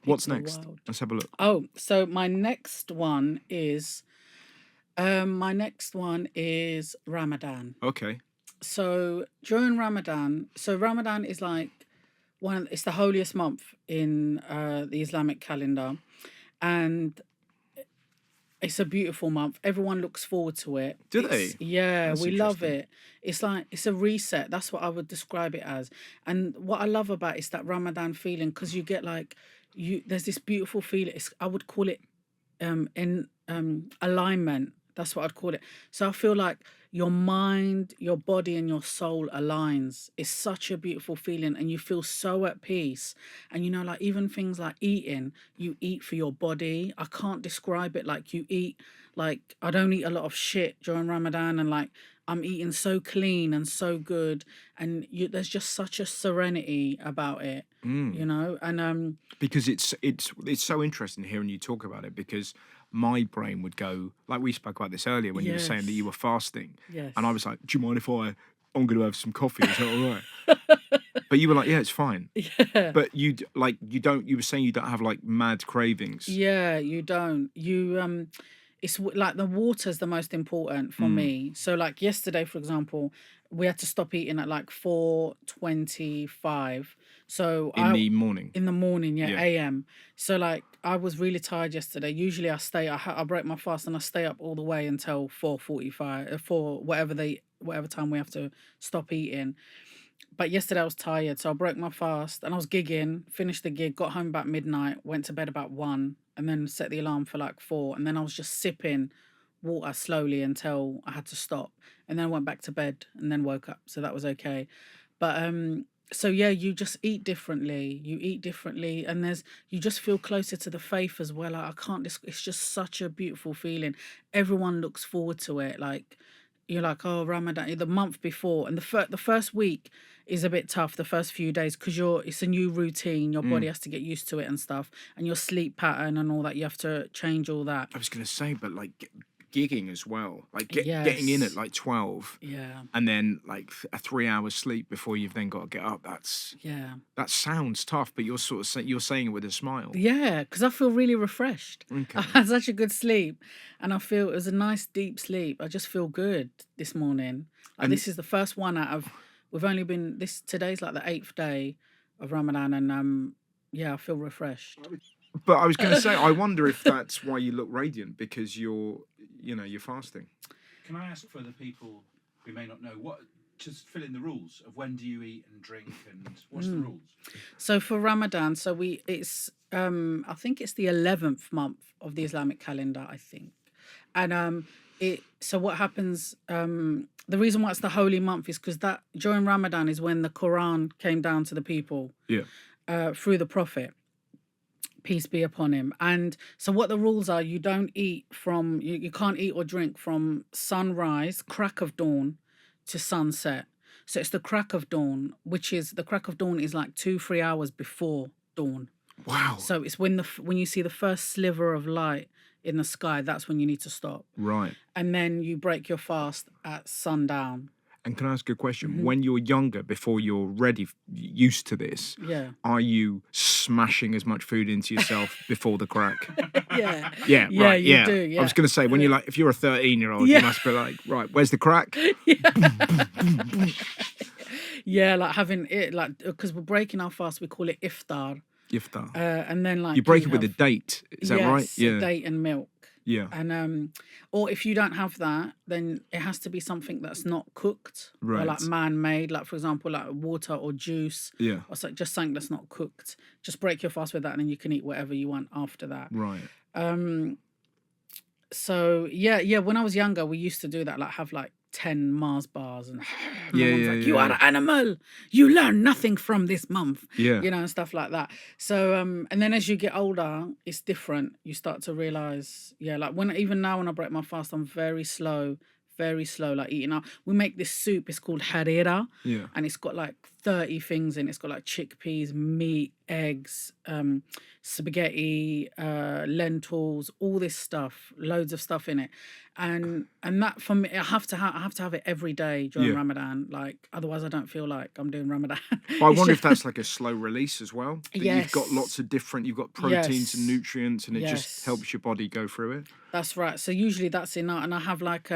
What's People are next? wild. Let's have a look. Oh, so my next one is Ramadan. Okay. So during Ramadan, so Ramadan is like it's the holiest month in the Islamic calendar, and it's a beautiful month. Everyone looks forward to it. Do they? Yeah, That's we love interesting. it. It's like it's a reset. That's what I would describe it as. And what I love about it is that Ramadan feeling because you get like there's this beautiful feeling. I would call it in alignment. That's what I'd call it. So I feel like your mind, your body, and your soul aligns. It's such a beautiful feeling, and you feel so at peace. And like even things like eating, you eat for your body. I can't describe it. Like you eat, like I don't eat a lot of shit during Ramadan, and like I'm eating so clean and so good, and there's just such a serenity about it. And Because it's so interesting hearing you talk about it, because my brain would go, like we spoke about this earlier when you were saying that you yes, were fasting, and I yes, was like, do you mind if I'm going to have some coffee? Is that all right? But you were like, yeah, it's fine. yeah. But you were saying you don't have like mad cravings. Yeah, you don't. Like the water's the most important for me. So like yesterday, for example, we had to stop eating at like 4:25. So In the morning. in the morning, yeah, Yeah. a.m. So like I was really tired yesterday. Usually I break my fast and I stay up all the way until 4:45, for whatever time we have to stop eating. But yesterday I was tired, so I broke my fast and I was gigging, finished the gig, got home about midnight, went to bed about 1, and then set the alarm for like 4. And then I was just sipping water slowly until I had to stop. And then I went back to bed and then woke up. So that was okay. But so yeah, you just eat differently. You eat differently, and you just feel closer to the faith as well. Like, I can't. It's just such a beautiful feeling. Everyone looks forward to it. Like you're like, oh, Ramadan, the month before, and the first week is a bit tough. The first few days because it's a new routine. Your body has to get used to it and stuff, and your sleep pattern and all that. You have to change all that. I was going to say, but like gigging as well, like getting in at Yes. like 12, Yeah. and then like a 3 hours sleep before you've then got to get up. Yeah. That sounds tough, but you're sort of you're saying it with a smile. Yeah, because I feel really refreshed. I Okay. had such a good sleep, and I feel it was a nice deep sleep. I just feel good this morning. Like And this is the first one out of. We've only been today's like the 8th day of Ramadan, and yeah, I feel refreshed. but I was going to say, I wonder if that's why you look radiant, because you're fasting. Can I ask for the people who may not know just fill in the rules of when do you eat and drink and what's the rules? So for Ramadan, it's I think it's the 11th month of the Islamic calendar, I think. And so what happens, the reason why it's the holy month is because that during Ramadan is when the Quran came down to the people through the Prophet, peace be upon him. And so what the rules are, you don't eat you can't eat or drink from sunrise, crack of dawn, to sunset. So it's the crack of dawn, the crack of dawn is like 2-3 hours before dawn. Wow. So it's when you see the first sliver of light in the sky, that's when you need to stop. Right. And then you break your fast at sundown. And can I ask a question? When you're younger, before you're used to this, Yeah. are you smashing as much food into yourself before the crack? Yeah. Yeah, Yeah, right. you Yeah. do, yeah. I was going to say, when you're if you're a 13-year-old, Yeah. you must be like, right, where's the crack? Yeah, like having it, like, because we're breaking our fast, we call it iftar. Iftar. And then like You break it with a date, is that right? yes, a date and milk. Yeah. And or if you don't have that, then it has to be something that's not cooked or Right. like man-made, like for example, like water or juice. Yeah. Or just something that's not cooked. Just break your fast with that, and then you can eat whatever you want after that. Right. So yeah, when I was younger, we used to do that, like have like 10 Mars bars, and my Yeah, mum's yeah, like, you yeah. are an animal, you learn nothing from this month, Yeah. and stuff like that. So and then as you get older, it's different. You start to realize, like even now when I break my fast, I'm very slow, like eating up. We make this soup, it's called harira, Yeah. and it's got like 30 things in it. It's got like chickpeas, meat, eggs, spaghetti, lentils, all this stuff, loads of stuff in it. And that for me, I have to have it every day during Yeah. Ramadan. Like otherwise I don't feel like I'm doing Ramadan. But I It's wonder if just- that's like a slow release as well. That you've got Yes. lots of different, you've got proteins and Yes. nutrients, and it Yes. just helps your body go through it. That's right. So usually that's enough. And I have like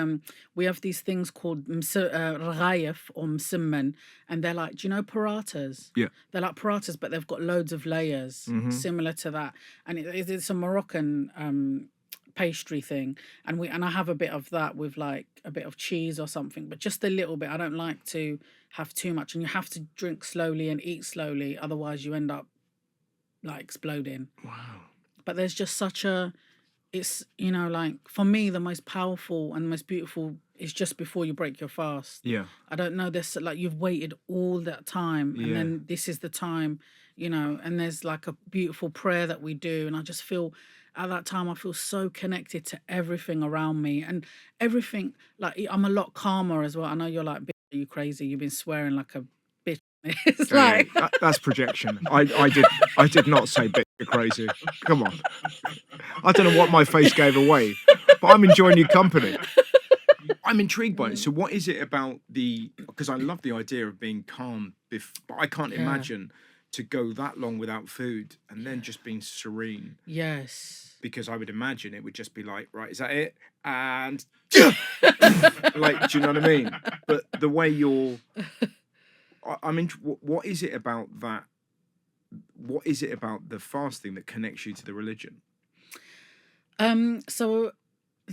we have these things called ragayef or msimman, and they're like, do you know paratas? Yeah. They're like paratas, but they've got loads of layers similar to that. And it's a Moroccan pastry thing, and I have a bit of that with like a bit of cheese or something, but just a little bit. I don't like to have too much, and you have to drink slowly and eat slowly, otherwise you end up like exploding. Wow. But there's just such a, it's, you know, like for me the most powerful and most beautiful is just before you break your fast. Yeah. I don't know, this like you've waited all that time and Yeah. then this is the time, you know, and there's like a beautiful prayer that we do, and I just feel at that time I feel so connected to everything around me, and everything, like I'm a lot calmer as well. I know you're like, bitch, are you crazy? You've been swearing like a bitch. It's Yeah, like that's projection. I did not say bit you're crazy. Come on. I don't know what my face gave away, but I'm enjoying your company. I'm intrigued by it. So what is it about because I love the idea of being calm, but I can't imagine to go that long without food and then just being serene. yes. Because I would imagine it would just be like, right, is that it? And like, do you know what I mean? But the way I mean, what is it about that? What is it about the fasting that connects you to the religion? So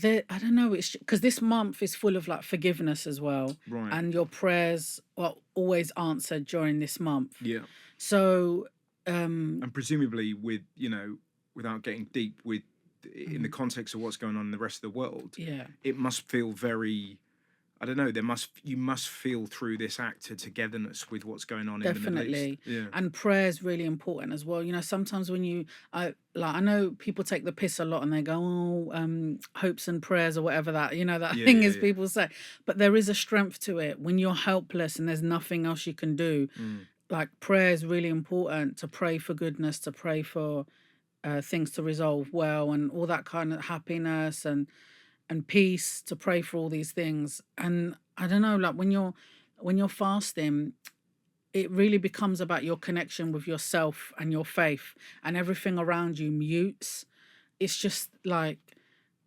I don't know, it's because this month is full of like forgiveness as well, Right. and your prayers are always answered during this month. Yeah. So And presumably without getting deep in the context of what's going on in the rest of the world, yeah, it must feel very, I don't know, you must feel through this act a togetherness with what's going on in the Middle definitely. East. Yeah. And prayer is really important as well. You know, sometimes when I know people take the piss a lot and they go, oh, hopes and prayers or whatever that thing is. Yeah. People say, but there is a strength to it when you're helpless and there's nothing else you can do. Like prayer is really important, to pray for goodness, to pray for things to resolve well, and all that kind of happiness and peace, to pray for all these things. And I don't know, like when you're fasting, it really becomes about your connection with yourself and your faith, and everything around you mutes. It's just like,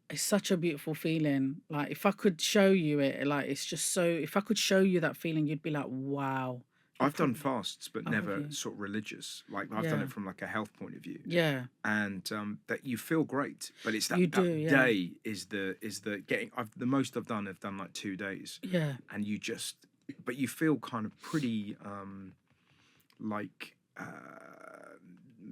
it's such a beautiful feeling. Like if I could show you it, like it's just so, if I could show you that feeling, you'd be like, wow. I've done fasts, but have never you? sort of religious. Like I've done Yeah. it from like a health point of view. Yeah. And that you feel great, but it's that, You that do, yeah. day is the getting. The most I've done like 2 days, Yeah. and but you feel kind of pretty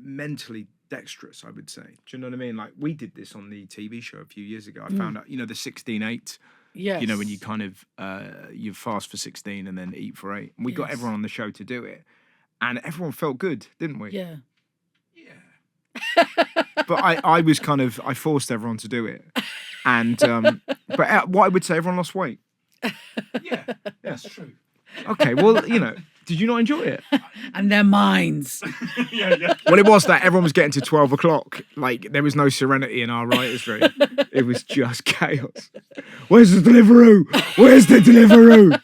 mentally dexterous, I would say. Do you know what I mean? Like we did this on the TV show a few years ago. I found out, the 16-8. Yes. You know, when you kind of you fast for 16 and then eat for 8. And we got Yes. everyone on the show to do it, and everyone felt good, didn't we? Yeah. But I was I forced everyone to do it, and but what I would say, everyone lost weight. Yeah, that's true. Okay, well, did you not enjoy it? And their minds. Yeah. Well, it was that everyone was getting to 12 o'clock. Like, there was no serenity in our writers' room. It was just chaos. Where's the Deliveroo? Where's the Deliveroo?